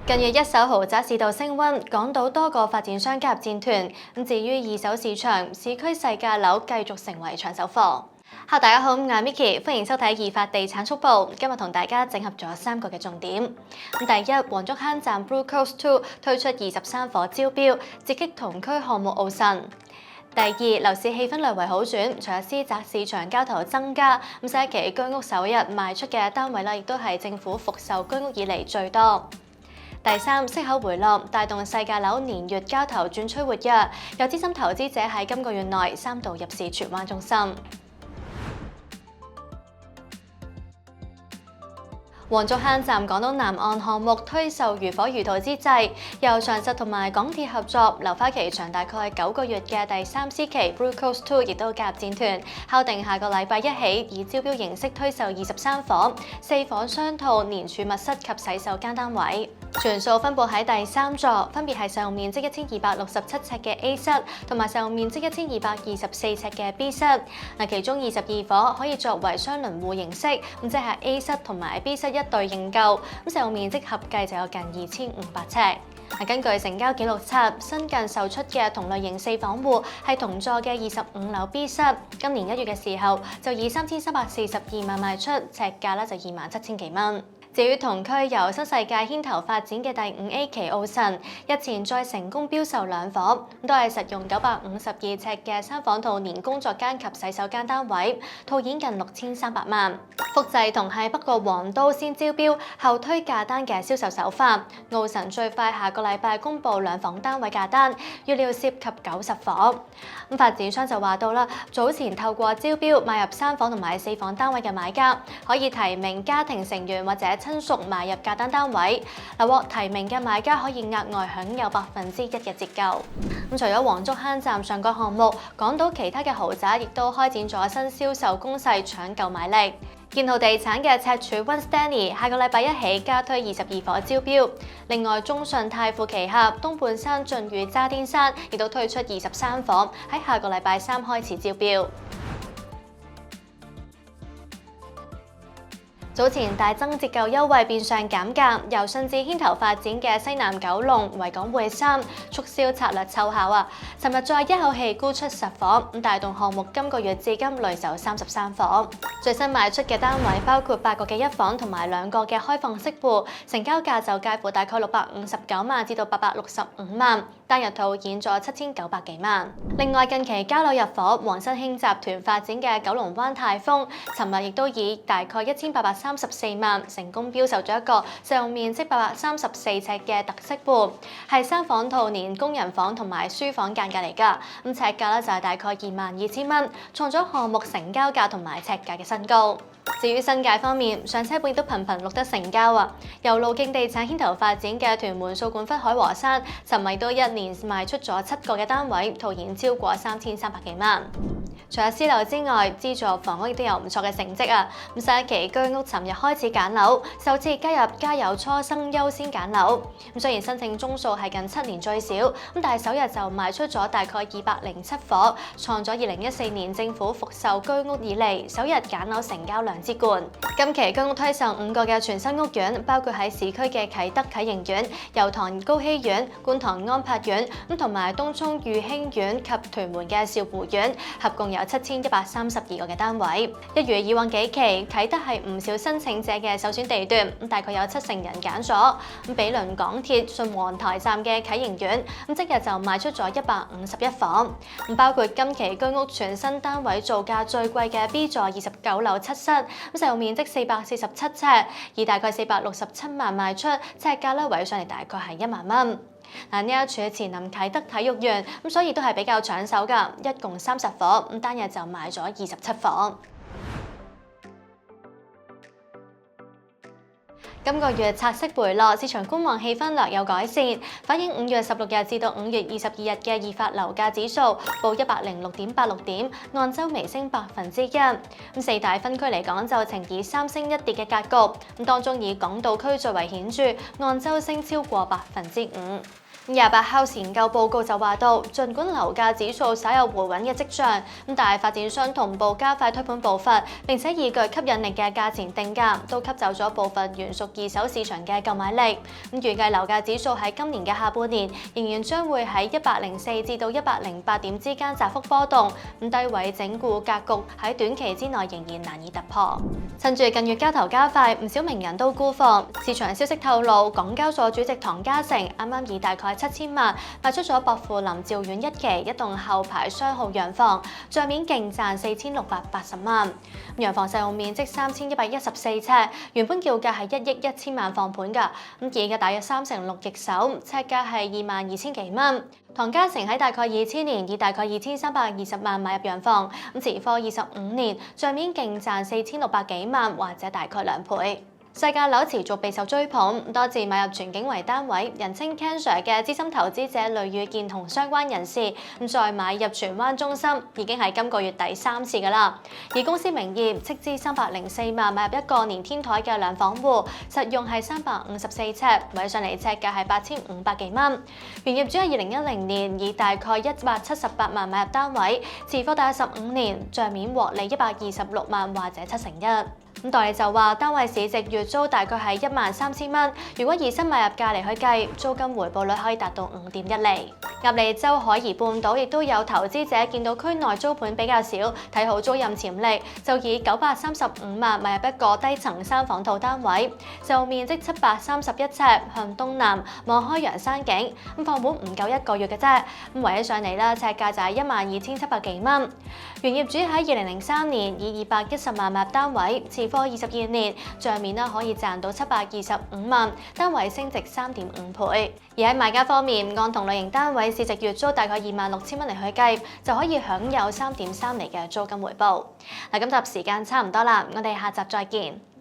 近日一手豪宅市道升溫，港島多個發展商加入戰團。至於二手市場，市區細價樓繼續成為搶手貨。Hello，大家好，我係 Miki， 歡迎收睇易發地產速報。今日同大家整合咗3個嘅重點。第一，黃竹坑站 Blue Coast 2推出23伙招標，直擊同區項目奧神。第二，樓市氣氛略為好轉，除咗私宅市場交投增加，新一期居屋首日賣出嘅單位亦都係政府復售居屋以嚟最多。第三，息口回落，帶動細價樓年月交投轉趨活躍，有資深投資者喺今個月內3度入市荃灣中心。黃竹坑站港島南岸項目推售如火如荼之際，由長實同埋港鐵合作，留花期長大概9個月嘅第3C 期 Blue Coast 2亦都加入戰團，敲定下個禮拜一起以招標形式推售23伙，4伙雙套連儲密室及洗手間單位，全數分佈喺第3座，分別係實用面積1267尺嘅 A 室，同埋實用面積1224尺嘅 B 室。其中22伙可以作為雙輪戶形式，即係 A 室同埋 B 室一對認購，實用面積合計就有近2500尺。根據成交記錄冊，新近售出嘅同類型4房戶係同座嘅25樓 B 室，今年1月嘅時候就以3342萬賣出，尺價就27000幾蚊。至於同區由新世界牽頭發展嘅第5A 期奧神，日前再成功標售2伙，都係實用952尺嘅3房套連工作間及洗手間單位，套現近6300萬。複製同係北角皇都先招標後推價單嘅銷售手法，奧神最快下個禮拜公布2房單位價單，預料涉及90伙。發展商就話到啦，早前透過招標買入3房同埋4房單位嘅買家，可以提名家庭成員或者親屬買入價單位，獲提名嘅買家可以額外享有1%嘅折舊。除咗黃竹坑站上個項目，港島其他嘅豪宅亦都開展咗新銷售攻勢，搶購買力。建浩地產嘅赤柱 One Stanley 下個禮拜一起加推22伙招標，另外中信泰富旗下東半山晉宇渣甸山亦都推出23伙，喺下個禮拜3開始招標。早前大增折舊優惠變相減價，由信置牽頭發展嘅西南九龍維港匯3促銷策略奏效啊！尋日再一口氣沽出10伙，帶動項目今個月至今累售33伙。最新賣出嘅單位包括8個嘅1房同埋2個嘅開放式戶，成交價就介乎大概659萬至到865萬，單日套現咗7900幾萬。另外近期交樓入伙，黃新興集團發展嘅九龍灣泰豐，尋日亦都以大概1834萬成功標售咗一個實用面積834尺嘅特色戶，係3房套連工人房同埋書房間隔嚟㗎。尺價就係大概22000蚊，創咗項目成交價同埋尺價嘅新高。至於新界方面，上車盤亦都頻頻錄得成交啊！由路徑地產牽頭發展嘅屯門掃管笏海和山，尋日都一年賣出咗7個嘅單位，套現超過3300幾萬。除咗私樓之外，資助房屋亦都有唔錯嘅成績啊！上一期居屋尋日開始揀樓，首次加入家有初生優先揀樓。雖然申請宗數係近7年最少，但係首日就賣出咗大概207伙，創咗2014年政府復售居屋以嚟首日揀樓成交量之冠。今期居屋推售5個嘅全新屋苑，包括喺市區嘅啟德啟盈苑、油塘高禧苑、觀塘安柏苑，同埋東涌裕興苑及屯門嘅兆湖苑，合共有7132個嘅單位。一如以往幾期，啟德係唔少申請者嘅首選地段，大概有70%人揀咗。比鄰港鐵順皇台站嘅啟盈苑，即日就賣出咗151伙。包括今期居屋全新單位造價最貴嘅 B 座29樓7室，實用面積447尺，以大概467萬賣出，尺價圍上嚟大概係1萬蚊。呢一處前臨啟德體育園，所以都係比較搶手㗎，一共30伙，單日就賣咗27伙。今個月拆息回落，市場觀望氣氛略有改善，反映5月16日至到5月22日嘅易發樓價指數報106.86點，按週微升1%。4大分區嚟講就呈以3升1跌嘅格局，當中以港島區最為顯著，按週升超過5%。28號研究報告就話到，儘管樓價指數稍有回穩嘅跡象，但係發展商同步加快推盤步伐，並且以具吸引力嘅價錢定價，都吸走咗部分原屬二手市場嘅購買力。預計樓價指數喺今年嘅下半年仍然將會喺104至到108點之間窄幅波動，低位整固格局喺短期之內仍然難以突破。趁住近月交投加快，唔少名人都沽貨。市場消息透露，港交所主席唐家成啱啱以大概7000萬賣出咗薄扶林趙苑一期一棟後排雙號洋房，帳面勁賺4680萬。洋房實用面積3114尺，原本叫價係1億1000萬放盤㗎，而家大約36易手，尺價係22000幾蚊。唐家成喺大概2000年以大概2320萬買入洋房，持貨25年，帳面勁賺4600幾萬，或者大概2倍。世界樓持續備受追捧，多次買入全景圍單位，人稱 Cancer 嘅資深投資者雷宇健同相關人士再買入荃灣中心，已經係今個月第3次㗎啦。以公司名義斥資304萬買入一個連天台嘅兩房戶，實用係354尺，買上嚟尺價係8500幾蚊。原業主喺2010年以大概178萬買入單位，持貨大約15年，帳面獲利126萬或者1/7。代理就話單位市值月租大概係13000蚊，如果以新買入價嚟去計，租金回報率可以達到5.1厘。鴨脷洲海怡半島亦都有投資者見到區內租盤比較少，睇好租賃潛力，就以935萬買入一個低層3房套單位，就面積731尺，向東南望開洋山景，放盤唔夠1個月嘅啫，圍起上嚟啦，尺價就係12700幾蚊。原業主喺2003年以210萬買入單位，持貨22年，帳面可以賺到725萬，單位升值3.5倍。而喺買家方面，按同類型單位市值月租大概26000蚊嚟去計，就可以享有3.3厘嘅租金回報。嗱，今集時間差唔多啦，我哋下集再見。